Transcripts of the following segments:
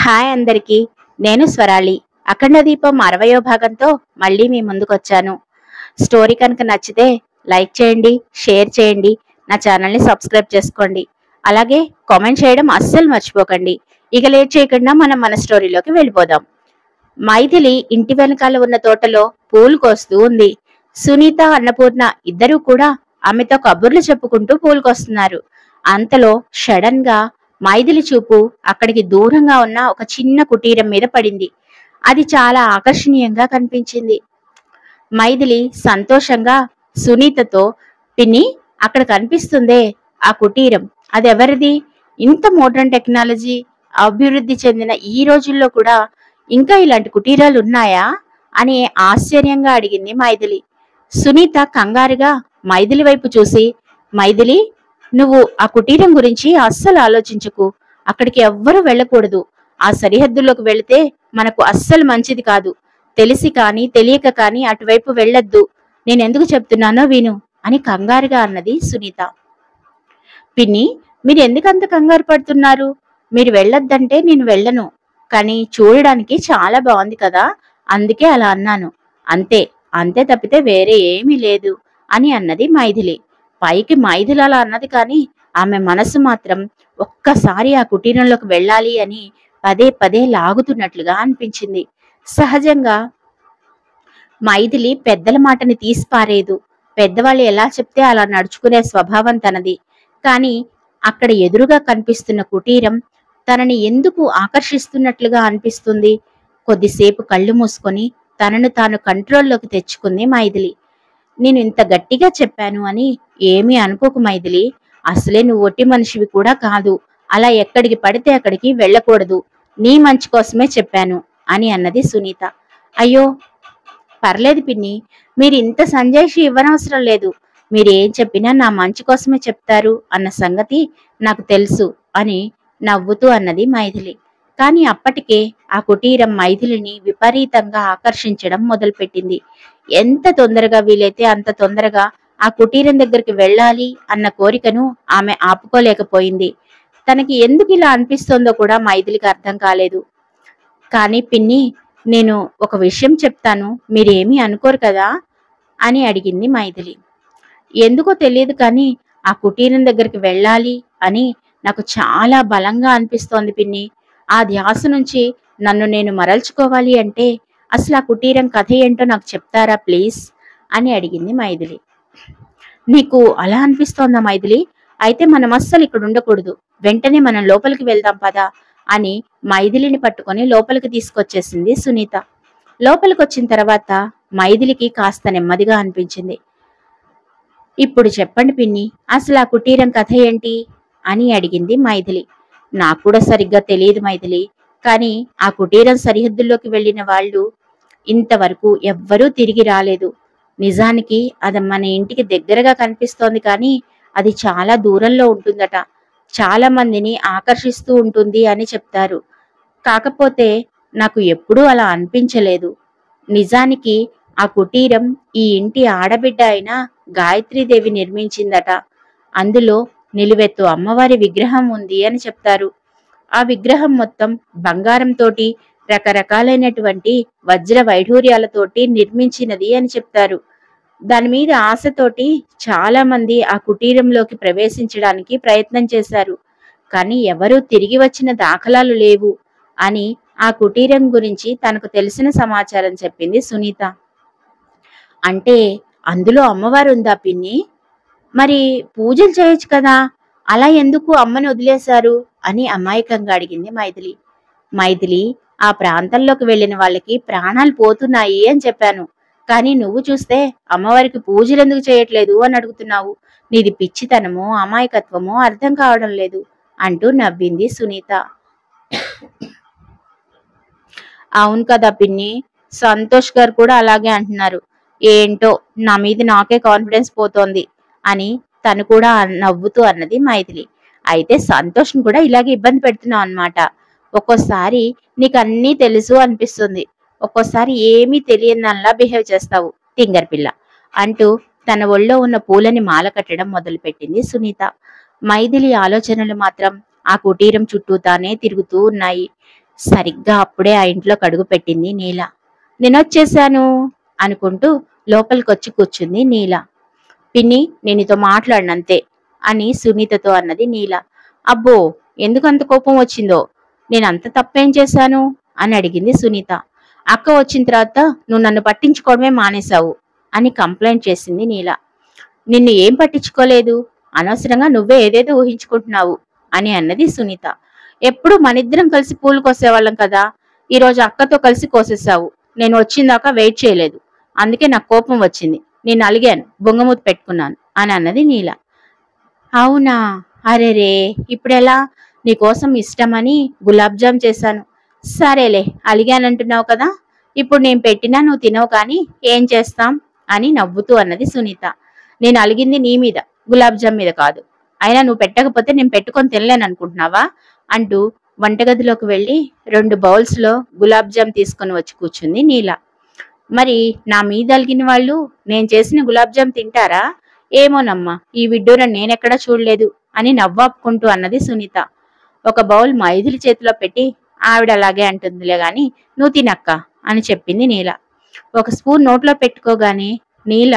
Hi అందరికీ, నేను స్వరాళి. అఖండ దీపం 60వ భాగంతో మళ్ళీ మీ ముందుకొచ్చాను. స్టోరీ కనుక నచ్చితే లైక్ చేయండి, షేర్ చేయండి, నా ఛానల్ని సబ్స్క్రైబ్ చేసుకోండి. అలాగే కామెంట్ చేయడం అస్సలు మర్చిపోకండి. ఇక లేట్ చేయకుండా మనం మన స్టోరీలోకి వెళ్ళిపోదాం. మైథిలి ఇంటి వెనకాల ఉన్న తోటలో పూలు కోస్తూ ఉంది. సునీత, అన్నపూర్ణ ఇద్దరూ కూడా ఆమెతో కబుర్లు చెప్పుకుంటూ పూలు కోస్తున్నారు. అంతలో సడన్ గా మైథిలి చూపు అక్కడికి దూరంగా ఉన్న ఒక చిన్న కుటీరం మీద పడింది. అది చాలా ఆకర్షణీయంగా కనిపించింది. మైథిలి సంతోషంగా సునీతతో, పిన్ని, అక్కడ కనిపిస్తుందే ఆ కుటీరం, అదెవరిది? ఇంత మోడర్న్ టెక్నాలజీ అభివృద్ధి చెందిన ఈ రోజుల్లో కూడా ఇంకా ఇలాంటి కుటీరాలు ఉన్నాయా అని ఆశ్చర్యంగా అడిగింది మైథిలి. సునీత కంగారుగా మైథిలి వైపు చూసి, మైథిలి, నువ్వు ఆ కుటీరం గురించి అస్సలు ఆలోచించకు. అక్కడికి ఎవ్వరూ వెళ్ళకూడదు. ఆ సరిహద్దుల్లోకి వెళితే మనకు అస్సలు మంచిది కాదు. తెలిసి కానీ తెలియక కానీ అటువైపు వెళ్ళొద్దు. నేనెందుకు చెప్తున్నానో విను అని కంగారుగా అన్నది సునీత. పిన్ని, మీరు ఎందుకంత కంగారు పడుతున్నారు? మీరు వెళ్ళొద్దంటే నేను వెళ్ళను. కానీ చూడడానికి చాలా బాగుంది కదా, అందుకే అలా అన్నాను. అంతే, అంతే తప్పితే వేరే ఏమీ లేదు అని అన్నది మైథిలి. పైకి మైథిలి అలా అన్నది కానీ ఆమె మనసు మాత్రం ఒక్కసారి ఆ కుటీరంలోకి వెళ్ళాలి అని పదే పదే లాగుతున్నట్లుగా అనిపించింది. సహజంగా మైథిలి పెద్దల మాటని తీసిపారేదు. పెద్దవాళ్ళు ఎలా చెప్తే అలా నడుచుకునే స్వభావం తనది. కానీ అక్కడ ఎదురుగా కనిపిస్తున్న కుటీరం తనని ఎందుకు ఆకర్షిస్తున్నట్లుగా అనిపిస్తుంది? కొద్దిసేపు కళ్ళు మూసుకొని తనను తాను కంట్రోల్లోకి తెచ్చుకుంది మైథిలి. నేను ఇంత గట్టిగా చెప్పాను అని ఏమీ అనుకోకు మైథిలి. అసలే నువ్వు ఒట్టి మనిషివి కూడా కాదు. అలా ఎక్కడికి పడితే అక్కడికి వెళ్ళకూడదు. నీ మంచి కోసమే చెప్పాను అని అన్నది సునీత. అయ్యో, పర్లేదు పిన్ని, మీరు ఇంత సంజాయిషి ఇవ్వనవసరం లేదు. మీరేం చెప్పినా నా మంచి కోసమే చెప్తారు అన్న సంగతి నాకు తెలుసు అని నవ్వుతూ అన్నది మైథిలి. కానీ అప్పటికే ఆ కుటీరం మైథిలిని విపరీతంగా ఆకర్షించడం మొదలుపెట్టింది. ఎంత తొందరగా వీలైతే అంత తొందరగా ఆ కుటీరం దగ్గరికి వెళ్ళాలి అన్న కోరికను ఆమె ఆపుకోలేకపోయింది. తనకి ఎందుకు ఇలా అనిపిస్తోందో కూడా మైథిలికి అర్థం కాలేదు. కానీ పిన్ని, నేను ఒక విషయం చెప్తాను, మీరేమీ అనుకోరు కదా అని అడిగింది మైథిలి. ఎందుకో తెలియదు కానీ ఆ కుటీరం దగ్గరికి వెళ్ళాలి అని నాకు చాలా బలంగా అనిపిస్తోంది పిన్ని. ఆ ధ్యాస నుంచి నన్ను నేను మరల్చుకోవాలి అంటే అసలు ఆ కుటీరం కథ ఏంటో నాకు చెప్తారా ప్లీజ్ అని అడిగింది మైథిలి. నీకు అలా అనిపిస్తోందా మైథిలి? అయితే మనం అస్సలు ఇక్కడ ఉండకూడదు. వెంటనే మనం లోపలికి వెళ్దాం పదా అని మైథిలిని పట్టుకొని లోపలికి తీసుకొచ్చేసింది సునీత. లోపలికి వచ్చిన తర్వాత మైథిలికి కాస్త నెమ్మదిగా అనిపించింది. ఇప్పుడు చెప్పండి పిన్ని, అసలు ఆ కుటీరం కథ ఏంటి అని అడిగింది మైథిలి. నాకు కూడా సరిగ్గా తెలియదు మైథిలి. కానీ ఆ కుటీరం సరిహద్దుల్లోకి వెళ్ళిన వాళ్ళు ఇంతవరకు ఎవ్వరూ తిరిగి రాలేదు. నిజానికి అది మన ఇంటికి దగ్గరగా కనిపిస్తోంది కానీ అది చాలా దూరంలో ఉంటుందట. చాలా మందిని ఆకర్షిస్తూ ఉంటుంది అని చెప్తారు. కాకపోతే నాకు ఎప్పుడూ అలా అనిపించలేదు. నిజానికి ఆ కుటీరం ఈ ఇంటి ఆడబిడ్డ అయిన గాయత్రీదేవి నిర్మించిందట. అందులో నిలువెత్తు అమ్మవారి విగ్రహం ఉంది అని చెప్తారు. ఆ విగ్రహం మొత్తం బంగారంతోటి రకరకాలైనటువంటి వజ్ర వైఢూర్యాలతోటి నిర్మించినది అని చెప్తారు. దాని మీద ఆశతోటి చాలా మంది ఆ కుటీరంలోకి ప్రవేశించడానికి ప్రయత్నం చేశారు. కానీ ఎవరూ తిరిగి వచ్చిన దాఖలాలు లేవు అని ఆ కుటీరం గురించి తనకు తెలిసిన సమాచారం చెప్పింది సునీత. అంటే అందులో అమ్మవారు ఉందా పిన్ని? మరి పూజలు చేయొచ్చు కదా, అలా ఎందుకు అమ్మని వదిలేశారు అని అమాయకంగా అడిగింది మైథిలి. మైథిలి, ఆ ప్రాంతంలోకి వెళ్ళిన వాళ్ళకి ప్రాణాలు పోతున్నాయి అని చెప్పాను. కానీ నువ్వు చూస్తే అమ్మవారికి పూజలు ఎందుకు చేయట్లేదు అని అడుగుతున్నావు. నీది పిచ్చితనమో అమాయకత్వమో అర్థం కావడం లేదు అంటూ నవ్వింది సునీత. అవును కదా పిన్ని, సంతోష్ గారు కూడా అలాగే అంటున్నారు. ఏంటో నా మీద నాకే కాన్ఫిడెన్స్ పోతోంది అని తను కూడా నవ్వుతూ అన్నది మైథిలి. అయితే సంతోష్ని కూడా ఇలాగే ఇబ్బంది పెడుతున్నావు అన్నమాట. ఒక్కోసారి నీకు అన్నీ తెలుసు అనిపిస్తుంది, ఒక్కోసారి ఏమీ తెలియనలా బిహేవ్ చేస్తావు తింగర్ పిల్ల అంటూ తన ఒళ్ళో ఉన్న పూలని మాల కట్టడం మొదలుపెట్టింది సునీత. మైథిలి ఆలోచనలు మాత్రం ఆ కుటీరం చుట్టూ తానే తిరుగుతూ ఉన్నాయి. సరిగ్గా అప్పుడే ఆ ఇంట్లోకి అడుగు పెట్టింది నీల. నేనొచ్చేశాను అనుకుంటూ లోపలికొచ్చి కూర్చుంది నీల. పిన్ని, నేను నీతో మాట్లాడనంతే అని సునీతతో అన్నది నీల. అబ్బో, ఎందుకంత కోపం వచ్చిందో? నేనంత తప్పేం చేశాను అని అడిగింది సునీత. అక్క వచ్చిన తర్వాత నువ్వు నన్ను పట్టించుకోవడమే మానేశావు అని కంప్లైంట్ చేసింది నీల. నిన్ను ఏం పట్టించుకోలేదు, అనవసరంగా నువ్వే ఏదేదో ఊహించుకుంటున్నావు అని అన్నది సునీత. ఎప్పుడు మనిద్దరం కలిసి పూలు కోసేవాళ్ళం కదా, ఈరోజు అక్కతో కలిసి కోసేసావు. నేను వచ్చిందాకా వెయిట్ చేయలేదు, అందుకే నాకు కోపం వచ్చింది. నేను అలిగాను, బొంగమూతి పెట్టుకున్నాను అని అన్నది నీల. అవునా, అరేరే, ఇప్పుడెలా? నీకోసం ఇష్టమని గులాబ్ జామ్ చేశాను. సరేలే, అలిగానంటున్నావు కదా, ఇప్పుడు నేను పెట్టినా నువ్వు తినవు, కానీ ఏం చేస్తాం అని నవ్వుతూ అన్నది సునీత. నేను అలిగింది నీ మీద, గులాబ్ జామ్ మీద కాదు. అయినా నువ్వు పెట్టకపోతే నేను పెట్టుకొని తినలేననుకుంటున్నావా అంటూ వంటగదిలోకి వెళ్ళి 2 బౌల్స్లో గులాబ్ జామ్ తీసుకొని వచ్చి కూర్చుంది నీల. మరి నా మీద అలిగిన వాళ్ళు నేను చేసిన గులాబ్ జామ్ తింటారా? ఏమోనమ్మా, ఈ విడ్డూరం నేనెక్కడా చూడలేదు అని నవ్వాపుకుంటూ అన్నది సునీత. ఒక బౌల్ మైథిలి చేతిలో పెట్టి, ఆవిడ అలాగే అంటుందిలే గాని నువ్వు తినక్క అని చెప్పింది నీల. ఒక స్పూన్ నోట్లో పెట్టుకోగానే నీల,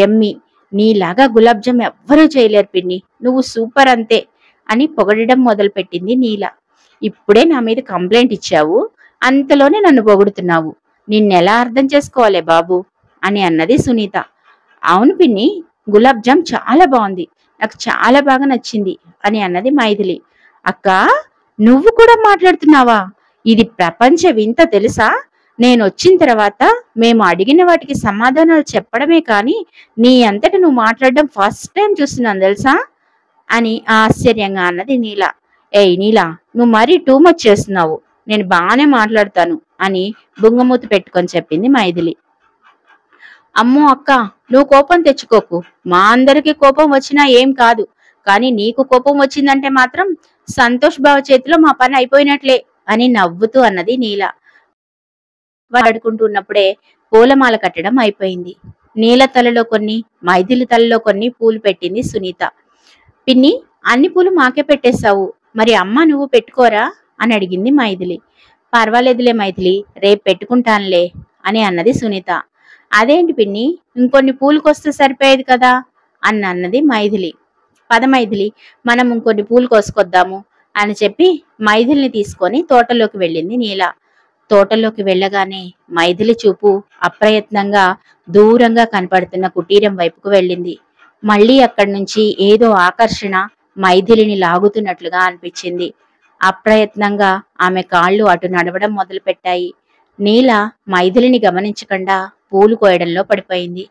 ఎమ్మి, నీలాగా గులాబ్ జామ్ ఎవ్వరూ చేయలేరు పిన్ని, నువ్వు సూపర్ అంతే అని పొగడడం మొదలుపెట్టింది నీల. ఇప్పుడే నా మీద కంప్లైంట్ ఇచ్చావు, అంతలోనే నన్ను పొగుడుతున్నావు. నిన్నెలా అర్థం చేసుకోవాలే బాబు అని అన్నది సునీత. అవును పిన్ని, గులాబ్ జామ్ చాలా బాగుంది, నాకు చాలా బాగా నచ్చింది అని అన్నది మైథిలి. అక్క, నువ్వు కూడా మాట్లాడుతున్నావా? ఇది ప్రపంచ వింత తెలుసా? నేను వచ్చిన తర్వాత మేము అడిగిన వాటికి సమాధానాలు చెప్పడమే కానీ నీ అంతట నువ్వు మాట్లాడడం ఫస్ట్ టైం చూస్తున్నాను తెలుసా అని ఆశ్చర్యంగా అన్నది నీల. ఏయ్ నీల, నువ్వు మరీ టూ మచ్ చేస్తున్నావు, నేను బాగానే మాట్లాడతాను అని బుంగమూతి పెట్టుకొని చెప్పింది మైథిలి. అమ్మో అక్క, నువ్వు కోపం తెచ్చుకోకు, మా అందరికీ కోపం వచ్చినా ఏం కాదు, కానీ నీకు కోపం వచ్చిందంటే మాత్రం సంతోష్ బావ చేతిలో మా పని అయిపోయినట్లే అని నవ్వుతూ అన్నది నీల. వాడుకుంటున్నప్పుడే పూలమాల కట్టడం అయిపోయింది. నీల తలలో కొన్ని, మైథిలి తలలో కొన్ని పూలు పెట్టింది సునీత. పిన్ని, అన్ని పూలు మాకే పెట్టేశావు, మరి అమ్మ నువ్వు పెట్టుకోరా అని అడిగింది మైథిలి. పర్వాలేదులే మైథిలి, రేపు పెట్టుకుంటానులే అని అన్నది సునీత. అదేంటి పిన్ని, ఇంకొన్ని పూలుకొస్తే సరిపోయేది కదా అని అన్నది మైథిలి. పద మైథిలి, మనం ఇంకొన్ని పూలు కోసుకొద్దాము అని చెప్పి మైథిలిని తీసుకొని తోటలోకి వెళ్ళింది నీల. తోటలోకి వెళ్ళగానే మైథిలి చూపు అప్రయత్నంగా దూరంగా కనపడుతున్న కుటీరం వైపుకు వెళ్ళింది. మళ్ళీ అక్కడి నుంచి ఏదో ఆకర్షణ మైథిలిని లాగుతున్నట్లుగా అనిపించింది. అప్రయత్నంగా ఆమె కాళ్ళు అటు నడవడం మొదలుపెట్టాయి. నీల మైథిలిని గమనించకుండా పూలు కోయడంలో పడిపోయింది.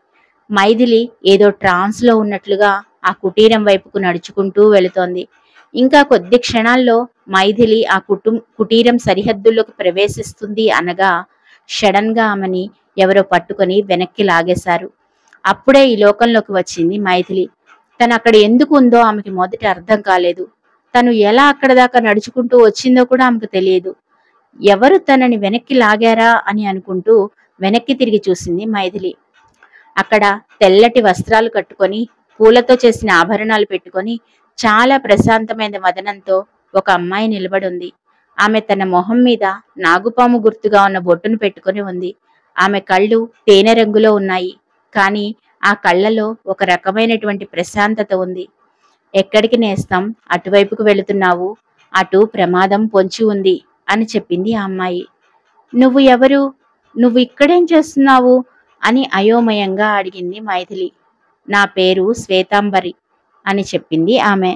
మైథిలి ఏదో ట్రాన్స్ లో ఉన్నట్లుగా ఆ కుటీరం వైపుకు నడుచుకుంటూ వెళుతోంది. ఇంకా కొద్ది క్షణాల్లో మైథిలి ఆ కుటీరం సరిహద్దుల్లోకి ప్రవేశిస్తుంది అనగా సడన్ గా ఆమెని ఎవరో పట్టుకొని వెనక్కి లాగేశారు. అప్పుడే ఈ లోకంలోకి వచ్చింది మైథిలి. తను అక్కడ ఎందుకు ఉందో ఆమెకి మొదట అర్థం కాలేదు. తను ఎలా అక్కడ దాకా నడుచుకుంటూ వచ్చిందో కూడా ఆమెకు తెలియదు. ఎవరు తనని వెనక్కి లాగారా అని అనుకుంటూ వెనక్కి తిరిగి చూసింది మైథిలి. అక్కడ తెల్లటి వస్త్రాలు కట్టుకొని, పూలతో చేసిన ఆభరణాలు పెట్టుకొని, చాలా ప్రశాంతమైన వదనంతో ఒక అమ్మాయి నిలబడుంది. ఆమె తన మొహం మీద నాగుపాము గుర్తుగా ఉన్న బొట్టును పెట్టుకొని ఉంది. ఆమె కళ్ళు తేనె రంగులో ఉన్నాయి, కానీ ఆ కళ్ళలో ఒక రకమైనటువంటి ప్రశాంతత ఉంది. ఎక్కడికి నేస్తాం, అటువైపుకు వెళుతున్నావు, అటు ప్రమాదం పొంచి ఉంది అని చెప్పింది ఆ అమ్మాయి. నువ్వు ఎవరు, నువ్వు ఇక్కడేం చేస్తున్నావు అని అయోమయంగా అడిగింది మైథిలి. నా పేరు శ్వేతాంబరి అని చెప్పింది ఆమె.